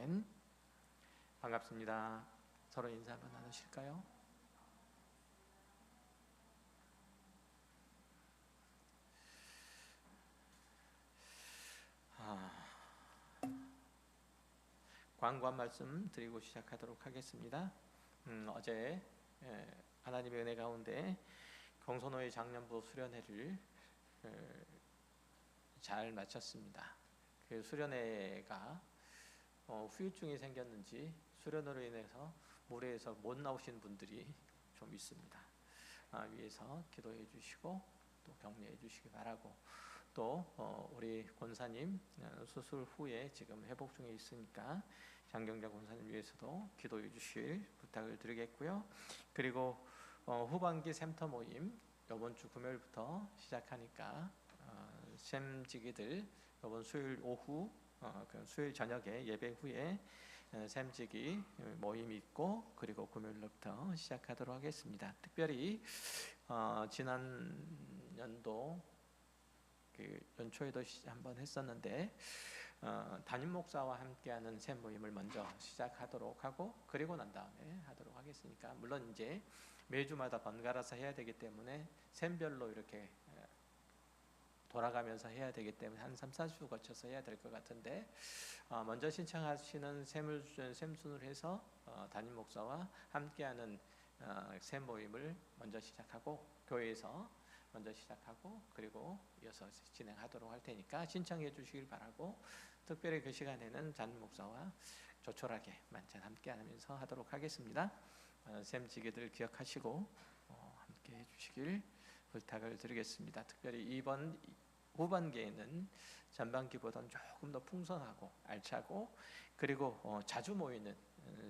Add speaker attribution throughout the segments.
Speaker 1: 아멘. 반갑습니다. 서로 인사 한번 나누실까요? 광고 한 말씀 드리고 시작하도록 하겠습니다. 어제 하나님의 은혜 가운데 경선호의 장년부 수련회를 잘 마쳤습니다. 그 수련회가 후유증이 생겼는지 수련으로 인해서 무례에서 못 나오신 분들이 좀 있습니다. 위에서 기도해 주시고 또 격려해 주시기 바라고, 또 우리 권사님 수술 후에 지금 회복 중에 있으니까 장경자 권사님 위해서도 기도해 주실 부탁을 드리겠고요. 그리고 후반기 샘터 모임 이번 주 금요일부터 시작하니까 샘지기들 이번 수요일 오후 수요일 저녁에 예배 후에 샘지기 모임이 있고, 그리고 금요일부터 시작하도록 하겠습니다. 특별히 지난 연도 그 연초에도 한번 했었는데 담임 목사와 함께하는 샘 모임을 먼저 시작하도록 하고, 그리고 난 다음에 하도록 하겠으니까, 물론 이제 매주마다 번갈아서 해야 되기 때문에 샘별로 이렇게 돌아가면서 해야 되기 때문에 한 3, 4주 거쳐서 해야 될 것 같은데, 먼저 신청하시는 샘순을 해서 담임 목사와 함께하는 샘 모임을 먼저 시작하고, 교회에서 먼저 시작하고 그리고 이어서 진행하도록 할 테니까 신청해 주시길 바라고, 특별히 그 시간에는 담임 목사와 조촐하게 만찬 함께하면서 하도록 하겠습니다. 샘 지기들 기억하시고 함께 해주시길 부탁을 드리겠습니다. 특별히 이번 후반기에는 전반기보다는 조금 더 풍성하고 알차고, 그리고 자주 모이는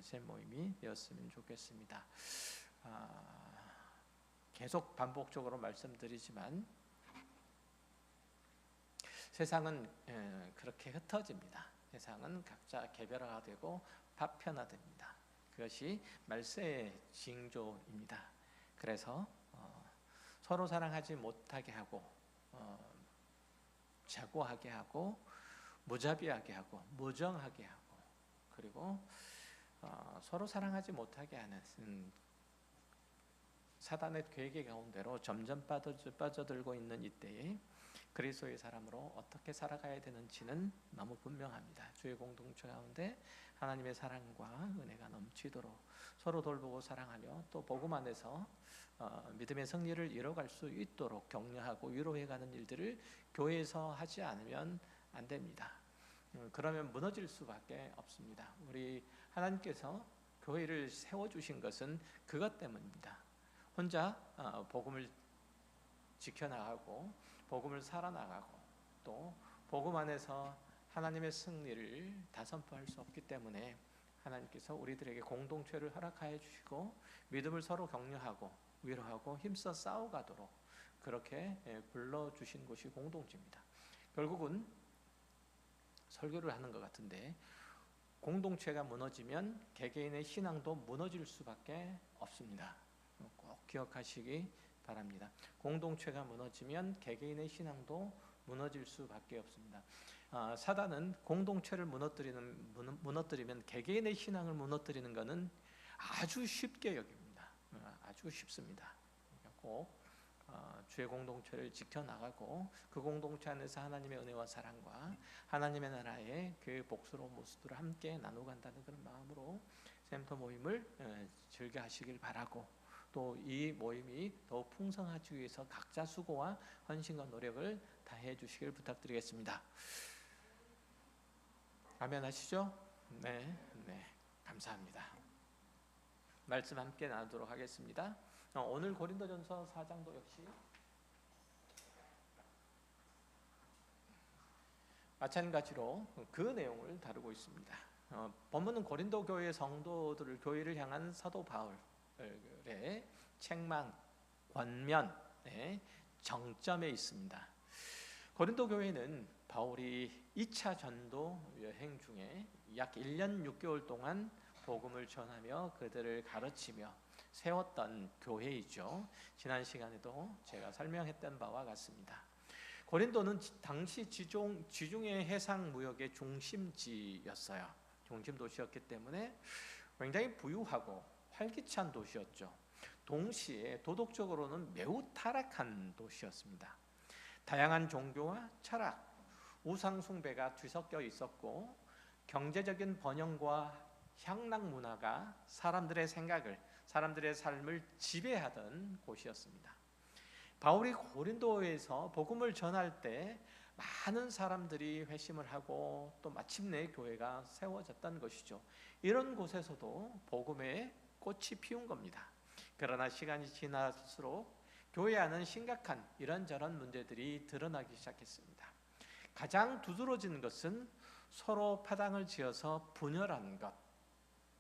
Speaker 1: 샘 모임이 되었으면 좋겠습니다. 계속 반복적으로 말씀드리지만 세상은 그렇게 흩어집니다. 세상은 각자 개별화가 되고 파편화됩니다. 그것이 말세의 징조입니다. 그래서 서로 사랑하지 못하게 하고 자고하게 하고 무자비하게 하고 무정하게 하고, 그리고 서로 사랑하지 못하게 하는 사단의 계획 가운데로 점점 빠져들고 있는 이때에 그리스도의 사람으로 어떻게 살아가야 되는지는 너무 분명합니다. 주의 공동체 가운데 하나님의 사랑과 은혜가 넘치도록 서로 돌보고 사랑하며, 또 복음 안에서 믿음의 승리를 이뤄갈 수 있도록 격려하고 위로해가는 일들을 교회에서 하지 않으면 안 됩니다. 그러면 무너질 수밖에 없습니다. 우리 하나님께서 교회를 세워주신 것은 그것 때문입니다. 혼자 복음을 지켜나가고 복음을 살아나가고 또 복음 안에서 하나님의 승리를 다 선포할 수 없기 때문에 하나님께서 우리들에게 공동체를 허락하여 주시고 믿음을 서로 격려하고 위로하고 힘써 싸워가도록 그렇게 불러주신 곳이 공동체입니다. 결국은 설교를 하는 것 같은데, 공동체가 무너지면 개개인의 신앙도 무너질 수밖에 없습니다. 꼭 기억하시기 바랍니다. 공동체가 무너지면 개개인의 신앙도 무너질 수밖에 없습니다. 사단은 공동체를 무너뜨리면 개개인의 신앙을 무너뜨리는 것은 아주 쉽게 여깁니다. 아주 쉽습니다. 꼭 주의 공동체를 지켜나가고 그 공동체 안에서 하나님의 은혜와 사랑과 하나님의 나라의 그 복스러운 모습들을 함께 나눠간다는 그런 마음으로 샘터 모임을 즐겨 하시길 바라고, 또 이 모임이 더욱 풍성하기 위해서 각자 수고와 헌신과 노력을 다해 주시길 부탁드리겠습니다. 아멘 하시죠? 네, 감사합니다. 말씀 함께 나누도록 하겠습니다. 오늘 고린도전서 4장도 역시 마찬가지로 그 내용을 다루고 있습니다. 본문은 고린도 교회 성도들을 교회를 향한 사도 바울의 책망, 권면의 정점에 있습니다. 고린도 교회는 바울이 2차 전도 여행 중에 약 1년 6개월 동안 복음을 전하며 그들을 가르치며 세웠던 교회이죠. 지난 시간에도 제가 설명했던 바와 같습니다. 고린도는 당시 지중해 해상 무역의 중심지였어요. 중심 도시였기 때문에 굉장히 부유하고 활기찬 도시였죠. 동시에 도덕적으로는 매우 타락한 도시였습니다. 다양한 종교와 철학, 우상 숭배가 뒤섞여 있었고 경제적인 번영과 향락 문화가 사람들의 생각을, 사람들의 삶을 지배하던 곳이었습니다. 바울이 고린도에서 복음을 전할 때 많은 사람들이 회심을 하고 또 마침내 교회가 세워졌던 것이죠. 이런 곳에서도 복음의 꽃이 피운 겁니다. 그러나 시간이 지날수록 교회 안은 심각한 이런저런 문제들이 드러나기 시작했습니다. 가장 두드러진 것은 서로 파당을 지어서 분열하는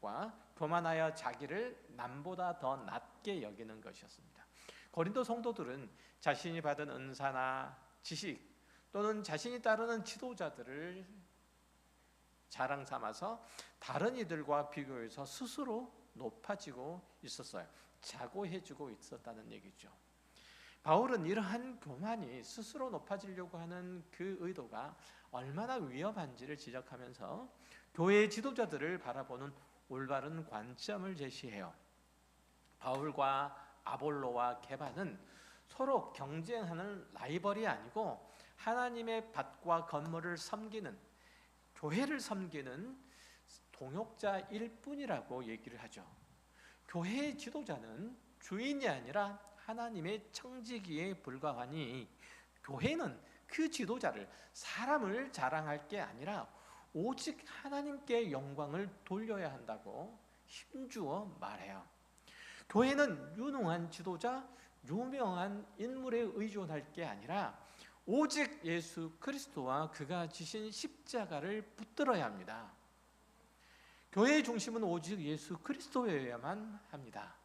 Speaker 1: 것과 교만하여 자기를 남보다 더 낮게 여기는 것이었습니다. 고린도 성도들은 자신이 받은 은사나 지식 또는 자신이 따르는 지도자들을 자랑 삼아서 다른 이들과 비교해서 스스로 높아지고 있었어요. 자고해지고 있었다는 얘기죠. 바울은 이러한 교만이 스스로 높아지려고 하는 그 의도가 얼마나 위험한지를 지적하면서 교회의 지도자들을 바라보는 올바른 관점을 제시해요. 바울과 아볼로와 게바는 서로 경쟁하는 라이벌이 아니고 하나님의 밭과 건물을 섬기는, 교회를 섬기는 동역자일 뿐이라고 얘기를 하죠. 교회의 지도자는 주인이 아니라 하나님의 청지기에 불과하니 교회는 그 지도자를, 사람을 자랑할 게 아니라 오직 하나님께 영광을 돌려야 한다고 힘주어 말해요. 교회는 유능한 지도자, 유명한 인물에 의존할 게 아니라 오직 예수 그리스도와 그가 지신 십자가를 붙들어야 합니다. 교회의 중심은 오직 예수 그리스도여야만 합니다.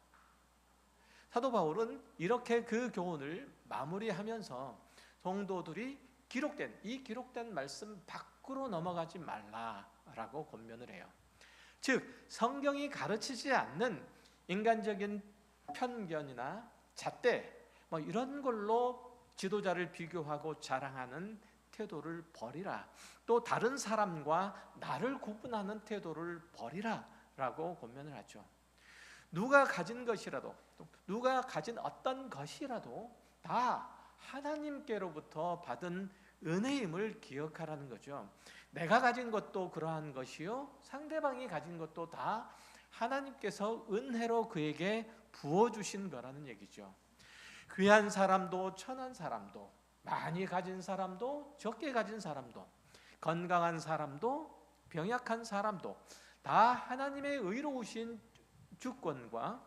Speaker 1: 사도 바울은 이렇게 그 교훈을 마무리하면서 성도들이 기록된 말씀 밖으로 넘어가지 말라라고 권면을 해요. 즉 성경이 가르치지 않는 인간적인 편견이나 잣대 이런 걸로 지도자를 비교하고 자랑하는 태도를 버리라. 또 다른 사람과 나를 구분하는 태도를 버리라 라고 권면을 하죠. 누가 가진 것이라도, 누가 가진 어떤 것이라도 다 하나님께로부터 받은 은혜임을 기억하라는 거죠. 내가 가진 것도 그러한 것이요, 상대방이 가진 것도 다 하나님께서 은혜로 그에게 부어주신 거라는 얘기죠. 귀한 사람도 천한 사람도, 많이 가진 사람도 적게 가진 사람도, 건강한 사람도 병약한 사람도 다 하나님의 의로우신 주권과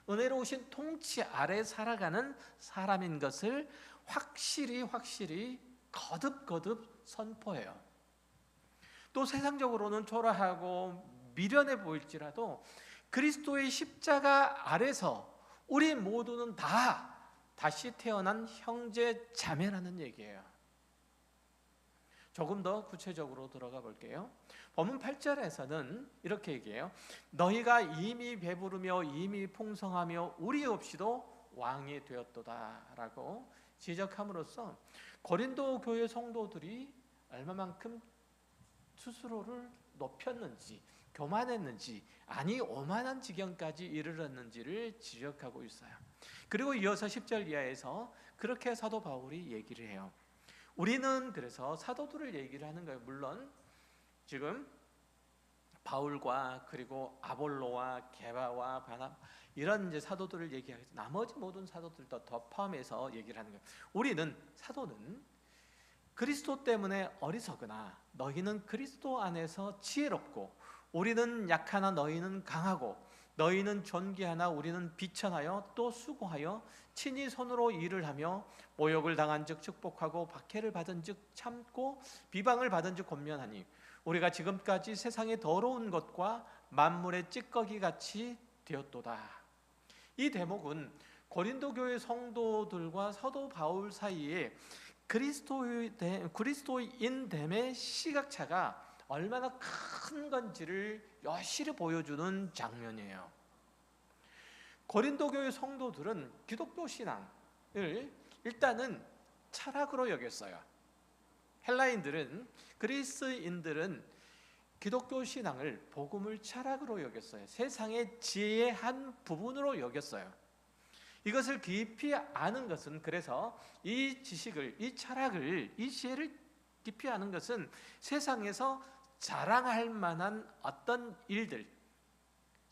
Speaker 1: 은혜로우신 통치 아래 살아가는 사람인 것을 확실히 거듭 선포해요. 또 세상적으로는 초라하고 미련해 보일지라도 그리스도의 십자가 아래서 우리 모두는 다 다시 태어난 형제 자매라는 얘기예요. 조금 더 구체적으로 들어가 볼게요. 본문 8절에서는 이렇게 얘기해요. 너희가 이미 배부르며 이미 풍성하며 우리 없이도 왕이 되었도다 라고 지적함으로써 고린도 교회 성도들이 얼마만큼 스스로를 높였는지, 교만했는지, 아니 오만한 지경까지 이르렀는지를 지적하고 있어요. 그리고 이어서 10절 이하에서 그렇게 사도 바울이 얘기를 해요. 우리는 그래서 사도들을 얘기를 하는 거예요. 물론 지금 바울과 그리고 아볼로와 게바와 바나바 이런 이제 사도들을 얘기하고 나머지 모든 사도들도 더 포함해서 얘기를 하는 거예요. 우리는 사도는 그리스도 때문에 어리석으나 너희는 그리스도 안에서 지혜롭고 우리는 약하나 너희는 강하고 너희는 존귀하나 우리는 비천하여 또 수고하여 친히 손으로 일을 하며 모욕을 당한 즉 축복하고 박해를 받은 즉 참고 비방을 받은 즉 권면하니 우리가 지금까지 세상의 더러운 것과 만물의 찌꺼기 같이 되었도다. 이 대목은 고린도 교회 성도들과 사도 바울 사이에 그리스도인됨의 시각차가 얼마나 큰 건지를 여실히 보여주는 장면이에요. 고린도 교회 성도들은 기독교 신앙을 일단은 철학으로 여겼어요. 헬라인들은, 그리스인들은 기독교 신앙을 복음을 철학으로 여겼어요. 세상의 지혜의 한 부분으로 여겼어요. 이것을 깊이 아는 것은, 그래서 이 지식을, 이 철학을, 이 지혜를 깊이 아는 것은 세상에서 자랑할 만한 어떤 일들,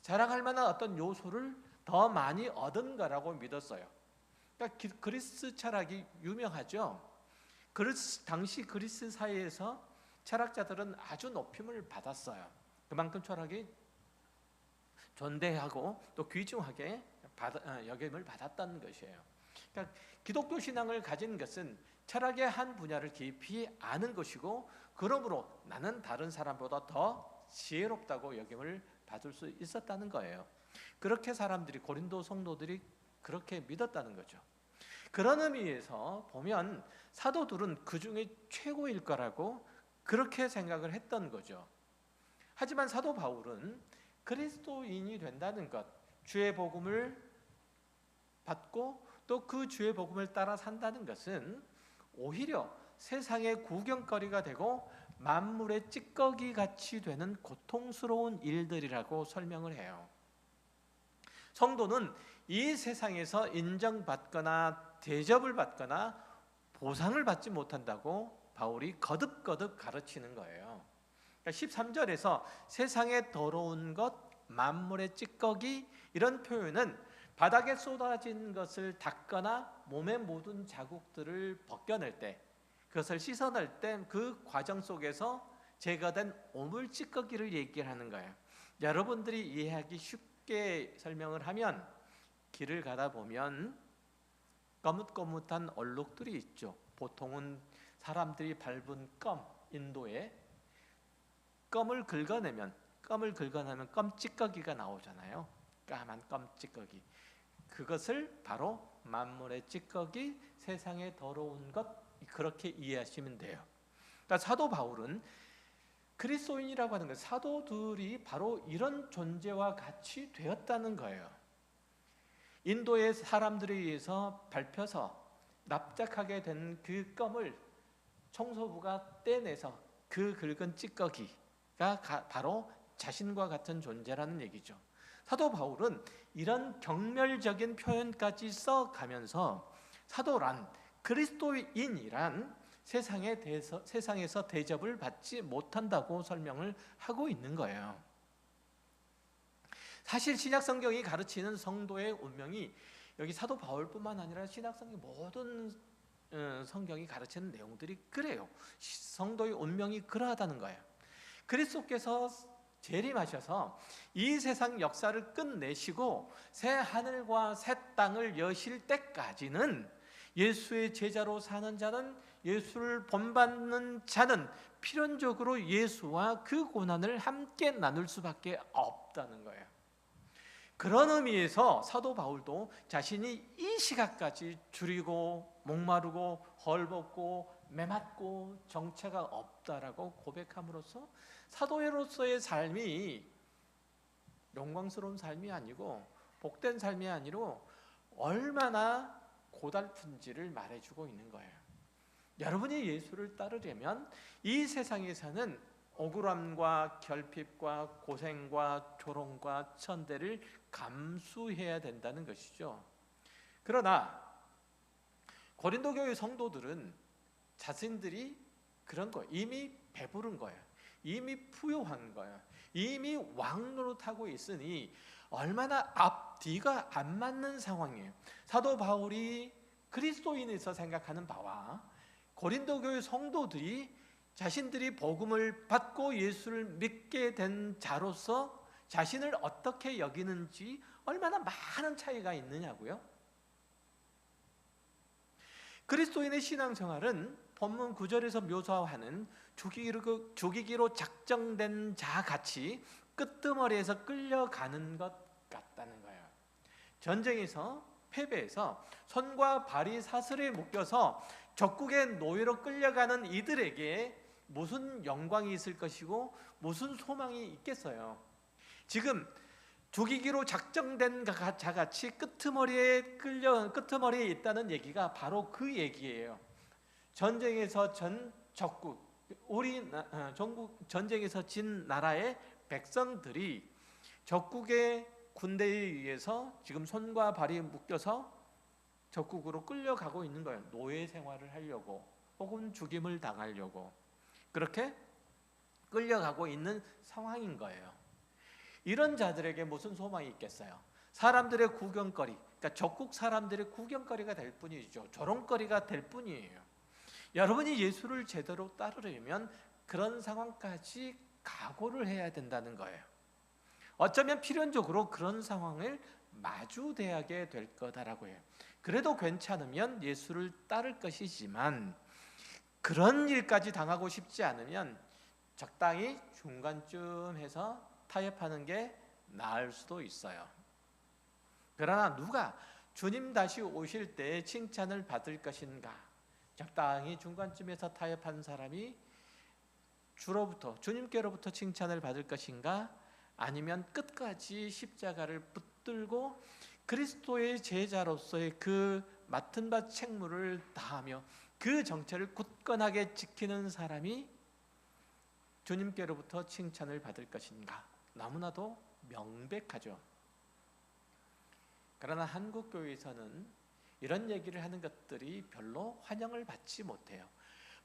Speaker 1: 자랑할 만한 어떤 요소를 더 많이 얻은 거라고 믿었어요. 그러니까 그리스 철학이 유명하죠. 당시 그리스 사회에서 철학자들은 아주 높임을 받았어요. 그만큼 철학이 존대하고 또 귀중하게 여김을 받았다는 것이에요. 그러니까 기독교 신앙을 가진 것은 철학의 한 분야를 깊이 아는 것이고, 그러므로 나는 다른 사람보다 더 지혜롭다고 여김을 받을 수 있었다는 거예요. 그렇게 사람들이, 고린도 성도들이 그렇게 믿었다는 거죠. 그런 의미에서 보면 사도들은 그 중에 최고일 거라고 그렇게 생각을 했던 거죠. 하지만 사도 바울은 그리스도인이 된다는 것, 주의 복음을 받고 또 그 주의 복음을 따라 산다는 것은 오히려 세상의 구경거리가 되고 만물의 찌꺼기 같이 되는 고통스러운 일들이라고 설명을 해요. 성도는 이 세상에서 인정받거나 대접을 받거나 보상을 받지 못한다고 바울이 거듭거듭 가르치는 거예요. 그러니까 13절에서 세상에 더러운 것, 만물의 찌꺼기, 이런 표현은 바닥에 쏟아진 것을 닦거나 몸에 묻은 자국들을 벗겨낼 때, 그것을 씻어낼 때 그 과정 속에서 제거된 오물 찌꺼기를 얘기하는 거예요. 여러분들이 이해하기 쉽게 설명을 하면, 길을 가다 보면 거뭇거뭇한 얼룩들이 있죠. 보통은 사람들이 밟은 껌, 인도에 껌을 긁어내면 껌 찌꺼기가 나오잖아요. 까만 껌 찌꺼기. 그것을 바로 만물의 찌꺼기, 세상의 더러운 것, 그렇게 이해하시면 돼요. 그러니까 사도 바울은 그리스도인이라고 하는 것, 사도들이 바로 이런 존재와 같이 되었다는 거예요. 인도의 사람들에 의해서 밟혀서 납작하게 된 그 껌을 청소부가 떼내서 그 긁은 찌꺼기가 바로 자신과 같은 존재라는 얘기죠. 사도 바울은 이런 경멸적인 표현까지 써가면서 사도란, 그리스도인이란 세상에서 대접을 받지 못한다고 설명을 하고 있는 거예요. 사실 신약성경이 가르치는 성도의 운명이, 여기 사도 바울뿐만 아니라 신약성경 모든 성경이 가르치는 내용들이 그래요. 성도의 운명이 그러하다는 거예요. 그리스도께서 재림하셔서 이 세상 역사를 끝내시고 새 하늘과 새 땅을 여실 때까지는 예수의 제자로 사는 자는, 예수를 본받는 자는 필연적으로 예수와 그 고난을 함께 나눌 수밖에 없다는 거예요. 그런 의미에서 사도 바울도 자신이 이 시각까지 줄이고 목마르고 헐벗고 메맞고 정체가 없다라고 고백함으로써 사도로서의 삶이 영광스러운 삶이 아니고 복된 삶이 아니고 얼마나 고달픈지를 말해주고 있는 거예요. 여러분이 예수를 따르려면 이 세상에서는 억울함과 결핍과 고생과 조롱과 천대를 감수해야 된다는 것이죠. 그러나 고린도 교회 성도들은 자신들이 그런 거예요. 이미 배부른 거예요. 이미 부유한 거예요. 이미 왕노릇하고 있으니 얼마나 앞뒤가 안 맞는 상황이에요. 사도 바울이 그리스도인에서 생각하는 바와 고린도 교회 성도들이 자신들이 복음을 받고 예수를 믿게 된 자로서 자신을 어떻게 여기는지 얼마나 많은 차이가 있느냐고요. 그리스도인의 신앙생활은 본문 9절에서 묘사하는 죽이기로 작정된 자같이 끄트머리에서 끌려가는 것 같다는 거예요. 전쟁에서 패배해서 손과 발이 사슬에 묶여서 적국의 노예로 끌려가는 이들에게 무슨 영광이 있을 것이고 무슨 소망이 있겠어요. 지금 죽이기로 작정된 자같이 끄트머리에 있다는 얘기가 바로 그 얘기예요. 전쟁에서 전 적국, 전국 전쟁에서 진 나라의 백성들이 적국의 군대에 의해서 지금 손과 발이 묶여서 적국으로 끌려가고 있는 거예요. 노예 생활을 하려고 혹은 죽임을 당하려고 그렇게 끌려가고 있는 상황인 거예요. 이런 자들에게 무슨 소망이 있겠어요? 사람들의 구경거리, 그러니까 적국 사람들의 구경거리가 될 뿐이죠. 조롱거리가 될 뿐이에요. 여러분이 예수를 제대로 따르려면 그런 상황까지 각오를 해야 된다는 거예요. 어쩌면 필연적으로 그런 상황을 마주대하게 될 거다라고 해요. 그래도 괜찮으면 예수를 따를 것이지만 그런 일까지 당하고 싶지 않으면 적당히 중간쯤 해서 타협하는 게 나을 수도 있어요. 그러나 누가 주님 다시 오실 때 칭찬을 받을 것인가? 적당히 중간쯤에서 타협한 사람이 주님께로부터 칭찬을 받을 것인가? 아니면 끝까지 십자가를 붙들고 그리스도의 제자로서의 그 맡은 바 책무를 다하며 그 정체를 굳건하게 지키는 사람이 주님께로부터 칭찬을 받을 것인가? 너무나도 명백하죠. 그러나 한국 교회에서는 이런 얘기를 하는 것들이 별로 환영을 받지 못해요.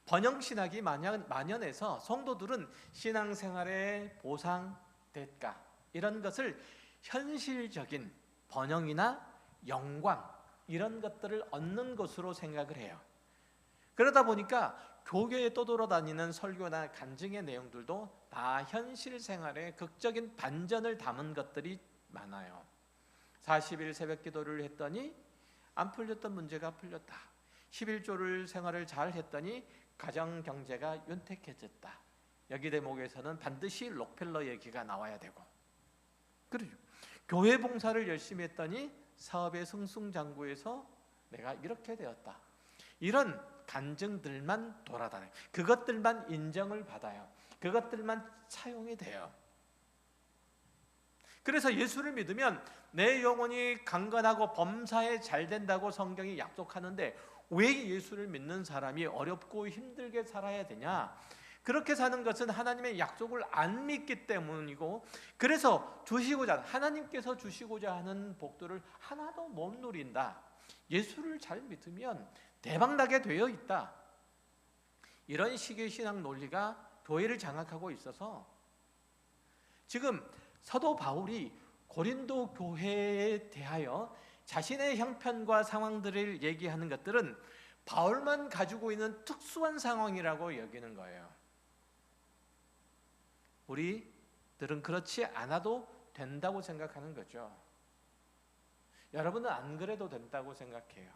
Speaker 1: 번영신학이 만연해서 성도들은 신앙생활의 보상, 대가 이런 것을 현실적인 번영이나 영광 이런 것들을 얻는 것으로 생각을 해요. 그러다 보니까 교회에 떠돌아다니는 설교나 간증의 내용들도 다 현실 생활의 극적인 반전을 담은 것들이 많아요. 40일 새벽 기도를 했더니 안 풀렸던 문제가 풀렸다. 11조를 생활을 잘 했더니 가정 경제가 윤택해졌다. 여기 대목에서는 반드시 록펠러 얘기가 나와야 되고, 그렇죠. 교회 봉사를 열심히 했더니 사업의 승승장구해서 내가 이렇게 되었다. 이런 간증들만 돌아다녀요. 그것들만 인정을 받아요. 그것들만 사용이 돼요. 그래서 예수를 믿으면 내 영혼이 강건하고 범사에 잘 된다고 성경이 약속하는데 왜 예수를 믿는 사람이 어렵고 힘들게 살아야 되냐? 그렇게 사는 것은 하나님의 약속을 안 믿기 때문이고, 그래서 하나님께서 주시고자 하는 복들을 하나도 못 누린다. 예수를 잘 믿으면 대박나게 되어 있다. 이런 식의 신앙 논리가 교회를 장악하고 있어서 지금 사도 바울이 고린도 교회에 대하여 자신의 형편과 상황들을 얘기하는 것들은 바울만 가지고 있는 특수한 상황이라고 여기는 거예요. 우리들은 그렇지 않아도 된다고 생각하는 거죠. 여러분은 안 그래도 된다고 생각해요.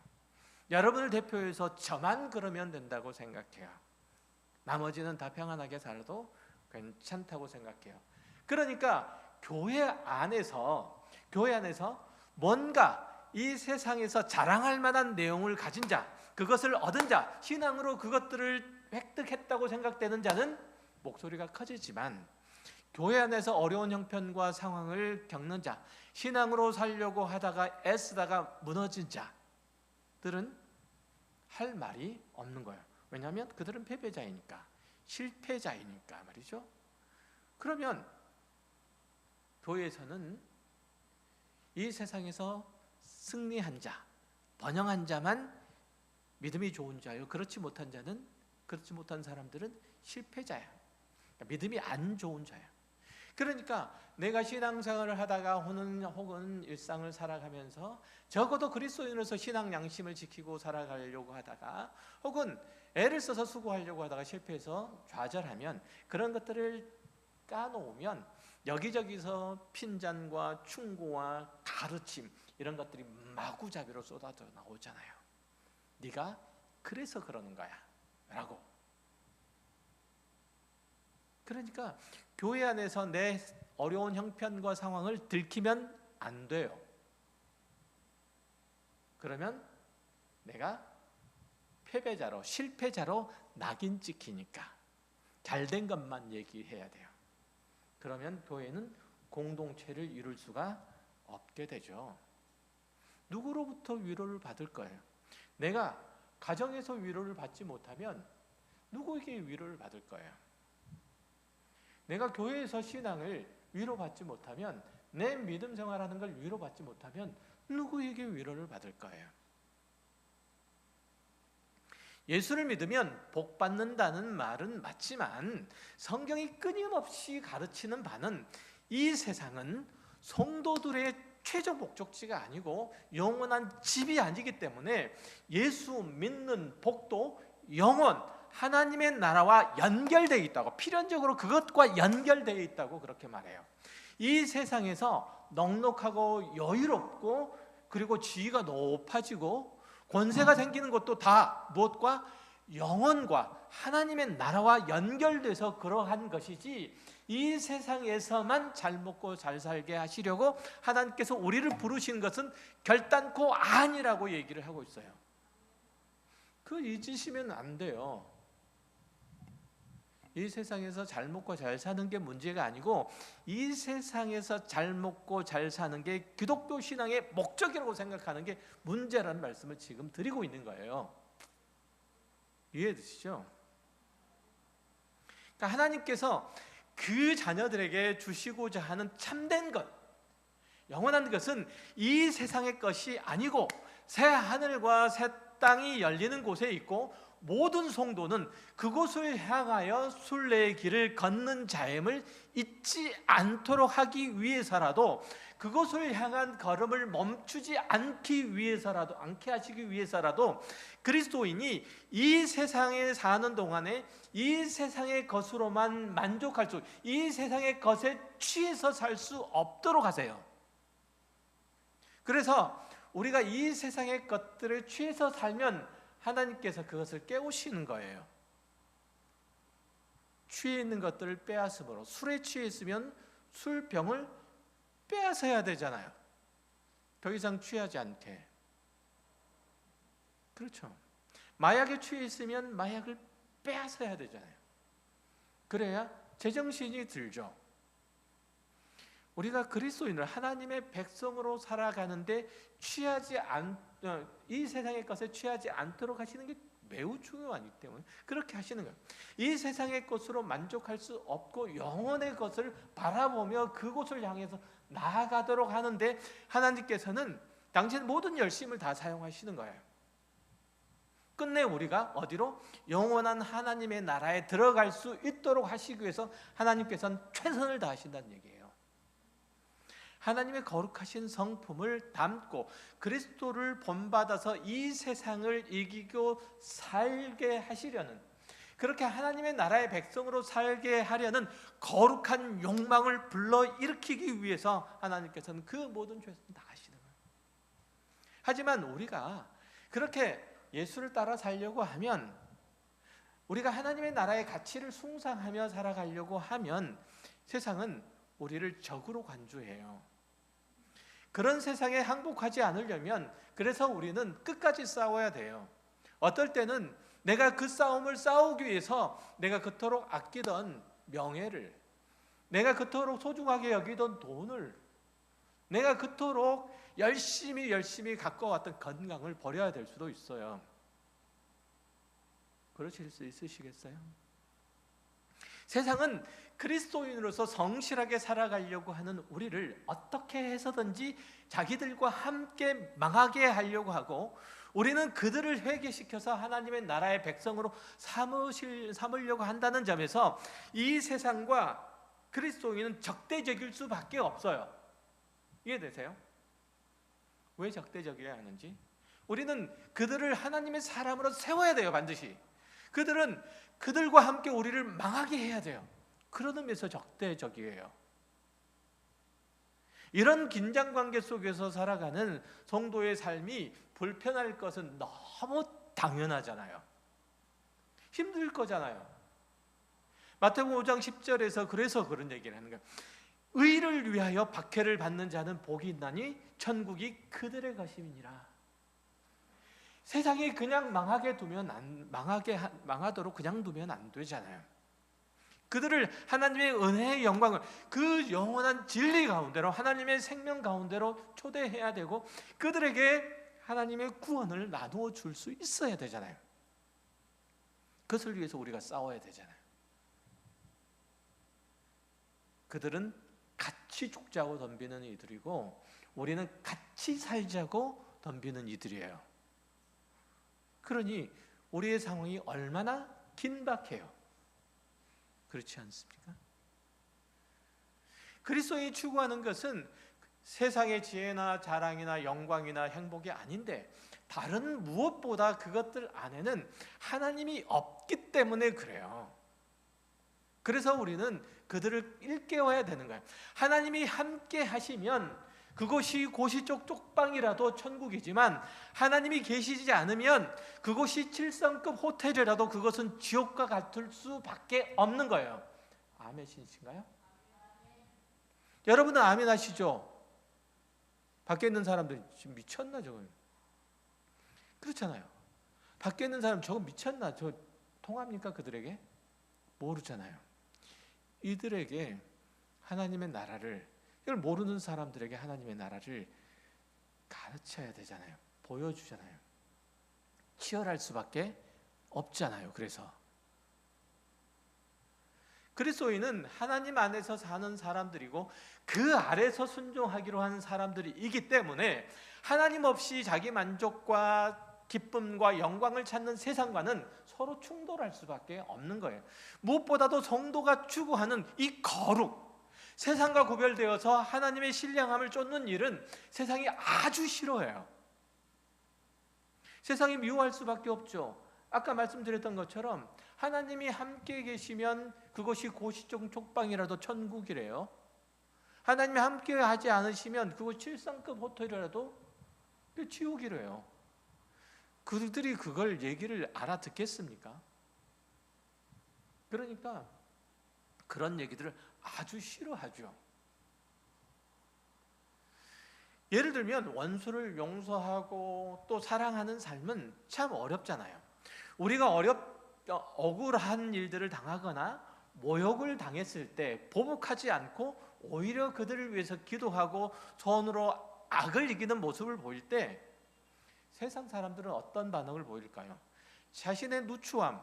Speaker 1: 여러분을 대표해서 저만 그러면 된다고 생각해요. 나머지는 다 평안하게 살아도 괜찮다고 생각해요. 그러니까 교회 안에서 뭔가 이 세상에서 자랑할 만한 내용을 가진 자, 그것을 얻은 자, 신앙으로 그것들을 획득했다고 생각되는 자는 목소리가 커지지만, 교회 안에서 어려운 형편과 상황을 겪는 자, 신앙으로 살려고 하다가 애쓰다가 무너진 자들은 할 말이 없는 거예요. 왜냐하면 그들은 패배자이니까, 실패자이니까 말이죠. 그러면 교회에서는 이 세상에서 승리한 자, 번영한 자만 믿음이 좋은 자요. 그렇지 못한 사람들은 실패자야. 그러니까 믿음이 안 좋은 자야. 그러니까 내가 신앙생활을 하다가 혹은 일상을 살아가면서 적어도 그리스도인으로서 신앙 양심을 지키고 살아가려고 하다가 혹은 애를 써서 수고하려고 하다가 실패해서 좌절하면, 그런 것들을 까놓으면 여기저기서 핀잔과 충고와 가르침 이런 것들이 마구잡이로 쏟아져 나오잖아요. 네가 그래서 그러는 거야 라고. 그러니까 교회 안에서 내 어려운 형편과 상황을 들키면 안 돼요. 그러면 내가 패배자로, 실패자로 낙인 찍히니까 잘된 것만 얘기해야 돼요. 그러면 교회는 공동체를 이룰 수가 없게 되죠. 누구로부터 위로를 받을 거예요? 내가 가정에서 위로를 받지 못하면 누구에게 위로를 받을 거예요? 내가 교회에서 신앙을 위로받지 못하면, 내 믿음 생활하는 걸 위로받지 못하면 누구에게 위로를 받을 거예요? 예수를 믿으면 복 받는다는 말은 맞지만 성경이 끊임없이 가르치는 바는 이 세상은 성도들의 최종 목적지가 아니고 영원한 집이 아니기 때문에 예수 믿는 복도 영원 하나님의 나라와 연결되어 있다고, 필연적으로 그것과 연결되어 있다고 그렇게 말해요. 이 세상에서 넉넉하고 여유롭고 그리고 지위가 높아지고 권세가 생기는 것도 다 무엇과? 영원과 하나님의 나라와 연결돼서 그러한 것이지, 이 세상에서만 잘 먹고 잘 살게 하시려고 하나님께서 우리를 부르신 것은 결단코 아니라고 얘기를 하고 있어요. 그거 잊으시면 안 돼요. 이 세상에서 잘 먹고 잘 사는 게 문제가 아니고, 이 세상에서 잘 먹고 잘 사는 게 기독교 신앙의 목적이라고 생각하는 게 문제라는 말씀을 지금 드리고 있는 거예요. 이해되시죠? 그러니까 하나님께서 그 자녀들에게 주시고자 하는 참된 것, 영원한 것은 이 세상의 것이 아니고 새 하늘과 새 땅이 열리는 곳에 있고, 모든 성도는 그곳을 향하여 순례의 길을 걷는 자임을 잊지 않도록 하기 위해서라도, 그곳을 향한 걸음을 멈추지 않게 하시기 위해서라도 그리스도인이 이 세상에 사는 동안에 이 세상의 것으로만 만족할 수, 이 세상의 것에 취해서 살 수 없도록 하세요. 그래서 우리가 이 세상의 것들을 취해서 살면 하나님께서 그것을 깨우시는 거예요. 취해 있는 것들을 빼앗음으로, 술에 취해 있으면 술병을 빼앗아야 되잖아요. 더 이상 취하지 않게. 그렇죠. 마약에 취해 있으면 마약을 빼앗아야 되잖아요. 그래야 제정신이 들죠. 우리가 그리스도인을 하나님의 백성으로 살아가는데 이 세상의 것에 취하지 않도록 하시는 게 매우 중요하기 때문에 그렇게 하시는 거예요. 이 세상의 것으로 만족할 수 없고 영원의 것을 바라보며 그곳을 향해서 나아가도록 하는데, 하나님께서는 당신 모든 열심을 다 사용하시는 거예요. 끝내 우리가 어디로? 영원한 하나님의 나라에 들어갈 수 있도록 하시기 위해서 하나님께서는 최선을 다하신다는 얘기예요. 하나님의 거룩하신 성품을 담고 그리스도를 본받아서 이 세상을 이기고 살게 하시려는, 그렇게 하나님의 나라의 백성으로 살게 하려는 거룩한 욕망을 불러일으키기 위해서 하나님께서는 그 모든 죄를 다 하시는 거예요. 하지만 우리가 그렇게 예수를 따라 살려고 하면, 우리가 하나님의 나라의 가치를 숭상하며 살아가려고 하면 세상은 우리를 적으로 간주해요. 그런 세상에 항복하지 않으려면 그래서 우리는 끝까지 싸워야 돼요. 어떨 때는 내가 그 싸움을 싸우기 위해서 내가 그토록 아끼던 명예를, 내가 그토록 소중하게 여기던 돈을, 내가 그토록 열심히 가꿔왔던 건강을 버려야 될 수도 있어요. 그러실 수 있으시겠어요? 세상은 그리스도인으로서 성실하게 살아가려고 하는 우리를 어떻게 해서든지 자기들과 함께 망하게 하려고 하고, 우리는 그들을 회개시켜서 하나님의 나라의 백성으로 삼으려고 한다는 점에서 이 세상과 그리스도인은 적대적일 수밖에 없어요. 이해되세요? 왜 적대적이어야 하는지? 우리는 그들을 하나님의 사람으로 세워야 돼요. 반드시. 그들은 그들과 함께 우리를 망하게 해야 돼요. 그런 의미에서 적대적이에요. 이런 긴장관계 속에서 살아가는 성도의 삶이 불편할 것은 너무 당연하잖아요. 힘들 거잖아요. 마태복음 5장 10절에서 그래서 그런 얘기를 하는 거예요. 의를 위하여 박해를 받는 자는 복이 있나니 천국이 그들의 것임이니라. 세상이 그냥 망하도록 그냥 두면 안 되잖아요. 그들을 하나님의 은혜의 영광을, 그 영원한 진리 가운데로, 하나님의 생명 가운데로 초대해야 되고, 그들에게 하나님의 구원을 나누어 줄 수 있어야 되잖아요. 그것을 위해서 우리가 싸워야 되잖아요. 그들은 같이 죽자고 덤비는 이들이고 우리는 같이 살자고 덤비는 이들이에요. 그러니 우리의 상황이 얼마나 긴박해요. 그렇지 않습니까? 그리스도인이 추구하는 것은 세상의 지혜나 자랑이나 영광이나 행복이 아닌데 다른 무엇보다 그것들 안에는 하나님이 없기 때문에 그래요. 그래서 우리는 그들을 일깨워야 되는 거예요. 하나님이 함께 하시면 그곳이 고시적 쪽방이라도 천국이지만 하나님이 계시지 않으면 그곳이 7성급 호텔이라도 그것은 지옥과 같을 수밖에 없는 거예요. 아멘이신가요? 여러분은 아멘 하시죠? 밖에 있는 사람들 지금 미쳤나 저거? 그렇잖아요. 밖에 있는 사람 저거 미쳤나? 저 통합니까 그들에게? 모르잖아요. 이들에게 하나님의 나라를, 이걸 모르는 사람들에게 하나님의 나라를 가르쳐야 되잖아요. 보여주잖아요. 치열할 수밖에 없잖아요. 그래서 그리스도인은 하나님 안에서 사는 사람들이고 그 아래서 순종하기로 하는 사람들이기 때문에 하나님 없이 자기 만족과 기쁨과 영광을 찾는 세상과는 서로 충돌할 수밖에 없는 거예요. 무엇보다도 성도가 추구하는 이 거룩, 세상과 구별되어서 하나님의 신령함을 쫓는 일은 세상이 아주 싫어해요. 세상이 미워할 수밖에 없죠. 아까 말씀드렸던 것처럼 하나님이 함께 계시면 그것이 고시적 촉방이라도 천국이래요. 하나님이 함께 하지 않으시면 그곳 7성급 호텔이라도 지옥이래요. 그들이 그걸 얘기를 알아듣겠습니까? 그러니까 그런 얘기들을 아주 싫어하죠. 예를 들면 원수를 용서하고 또 사랑하는 삶은 참 어렵잖아요. 우리가 억울한 일들을 당하거나 모욕을 당했을 때 보복하지 않고 오히려 그들을 위해서 기도하고 손으로 악을 이기는 모습을 보일 때 세상 사람들은 어떤 반응을 보일까요? 자신의 누추함,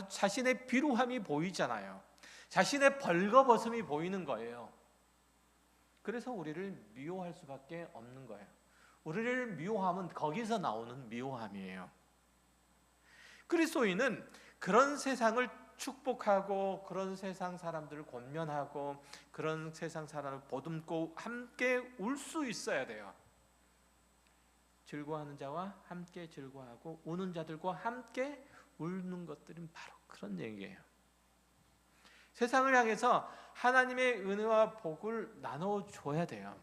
Speaker 1: 자신의 비루함이 보이잖아요. 자신의 벌거벗음이 보이는 거예요. 그래서 우리를 미워할 수밖에 없는 거예요. 우리를 미워함은 거기서 나오는 미워함이에요. 그리스도인은 그런 세상을 축복하고 그런 세상 사람들을 권면하고 그런 세상 사람을 보듬고 함께 울 수 있어야 돼요. 즐거워하는 자와 함께 즐거워하고 우는 자들과 함께 울는 것들은 바로 그런 얘기예요. 세상을 향해서 하나님의 은혜와 복을 나눠줘야 돼요.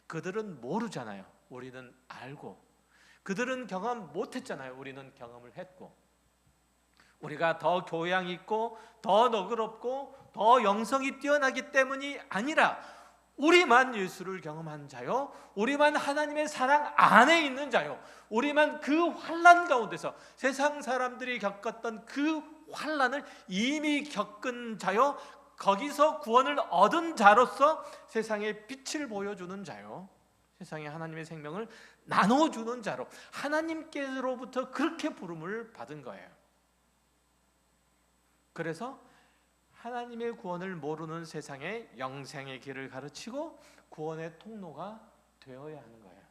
Speaker 1: 그들은 모르잖아요. 우리는 알고. 그들은 경험 못했잖아요. 우리는 경험을 했고. 우리가 더 교양 있고 더 너그럽고 더 영성이 뛰어나기 때문이 아니라 우리만 예수를 경험한 자요, 우리만 하나님의 사랑 안에 있는 자요, 우리만 그 환난 가운데서 세상 사람들이 겪었던 그 환난을 이미 겪은 자요, 거기서 구원을 얻은 자로서 세상에 빛을 보여주는 자요, 세상에 하나님의 생명을 나눠주는 자로 하나님께로부터 그렇게 부름을 받은 거예요. 그래서 하나님의 구원을 모르는 세상에 영생의 길을 가르치고 구원의 통로가 되어야 하는 거예요.